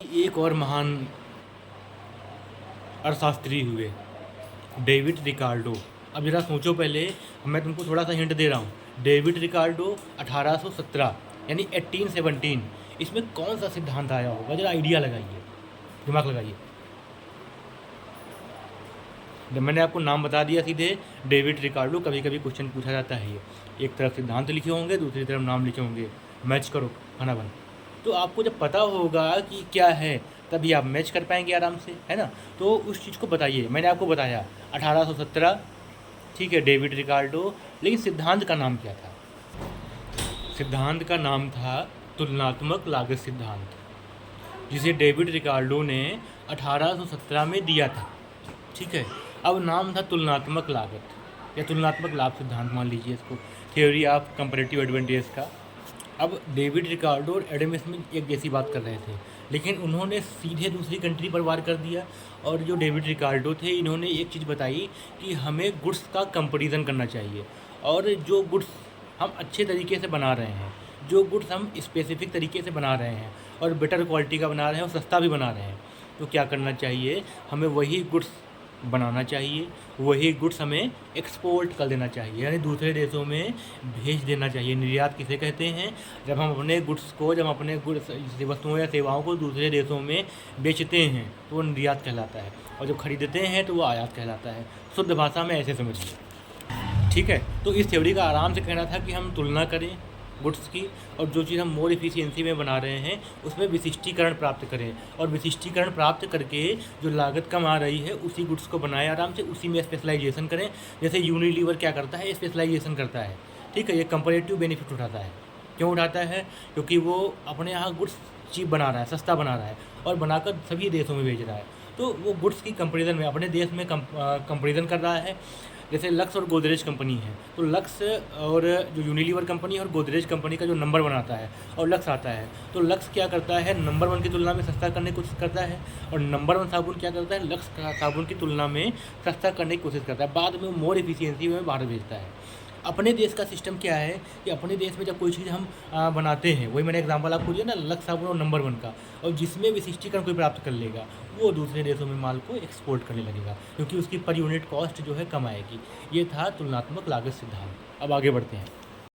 एक और महान अर्थशास्त्री हुए, डेविड रिकार्डो। अब ज़रा सोचो पहले, मैं तुमको थोड़ा सा हिंट दे रहा हूँ। डेविड रिकार्डो 1817 यानी 1817, इसमें कौन सा सिद्धांत आया होगा? ज़रा आइडिया लगाइए, दिमाग लगाइए। जब मैंने आपको नाम बता दिया सीधे, डेविड रिकार्डो, कभी कभी क्वेश्चन पूछा जाता है ये। एक तरफ सिद्धांत लिखे होंगे, दूसरी तरफ नाम लिखे होंगे, मैच करो खाना बन। तो आपको जब पता होगा कि क्या है, तभी आप मैच कर पाएंगे आराम से, है ना। तो उस चीज़ को बताइए। मैंने आपको बताया 1817, ठीक है, डेविड रिकार्डो, लेकिन सिद्धांत का नाम क्या था? सिद्धांत का नाम था तुलनात्मक लागत सिद्धांत, जिसे डेविड रिकार्डो ने 1817 में दिया था, ठीक है। अब नाम था तुलनात्मक लागत या तुलनात्मक लाभ सिद्धांत, मान लीजिए इसको, थ्योरी ऑफ कंपैरेटिव एडवांटेज का। अब डेविड रिकार्डो और एडम स्मिथ एक जैसी बात कर रहे थे, लेकिन उन्होंने सीधे दूसरी कंट्री पर वार कर दिया। और जो डेविड रिकार्डो थे, इन्होंने एक चीज़ बताई कि हमें गुड्स का कंपैरिजन करना चाहिए, और जो गुड्स हम अच्छे तरीके से बना रहे हैं, जो गुड्स हम स्पेसिफिक तरीके से बना रहे हैं और बेटर क्वालिटी का बना रहे हैं और सस्ता भी बना रहे हैं, तो क्या करना चाहिए? हमें वही गुड्स बनाना चाहिए, वही गुड्स हमें एक्सपोर्ट कर देना चाहिए, यानी दूसरे देशों में भेज देना चाहिए। निर्यात किसे कहते हैं? जब हम अपने गुड्स को, जब अपने गुड्स, वस्तुओं या सेवाओं को दूसरे देशों में बेचते हैं तो वो निर्यात कहलाता है, और जब खरीदते हैं तो वो आयात कहलाता है। शुद्ध भाषा में ऐसे समझिए, ठीक है। तो इस थ्योरी का आराम से कहना था कि हम तुलना करें गुड्स की, और जो चीज़ हम मोर इफिशियंसी में बना रहे हैं उसमें विशिष्टीकरण प्राप्त करें, और विशिष्टीकरण प्राप्त करके जो लागत कम आ रही है उसी गुड्स को बनाएं आराम से, उसी में स्पेशलाइजेशन करें। जैसे यूनिलीवर क्या करता है? स्पेशलाइजेशन करता है, ठीक है। ये कंपैरेटिव बेनिफिट उठाता है। क्यों उठाता है? क्योंकि वो अपने यहाँ गुड्स चीप बना रहा है, सस्ता बना रहा है, और बनाकर सभी देशों में भेज रहा है। तो वो गुड्स की कंपेरिजन में अपने देश में कंपेरिजन कर रहा है। जैसे लक्स और गोदरेज कंपनी है, तो लक्स और जो यूनिलीवर कंपनी है और गोदरेज कंपनी का जो नंबर बनाता है और लक्स आता है, तो लक्स क्या करता है? नंबर 1 की तुलना में सस्ता करने की कोशिश करता है, और नंबर 1 साबुन क्या करता है? लक्स साबुन की तुलना में सस्ता करने की कोशिश करता है। बाद में मोर इफिशियंसी में बाहर भेजता है। अपने देश का सिस्टम क्या है कि अपने देश में जब कोई चीज़ हम बनाते हैं, वही मैंने एग्जांपल आपको दिया ना, लक्स साबुन और नंबर 1 का, और जिसमें विशिष्टीकरण कोई प्राप्त कर लेगा, वो दूसरे देशों में माल को एक्सपोर्ट करने लगेगा, क्योंकि उसकी पर यूनिट कॉस्ट जो है कम आएगी। ये था तुलनात्मक लागत सिद्धांत। अब आगे बढ़ते हैं।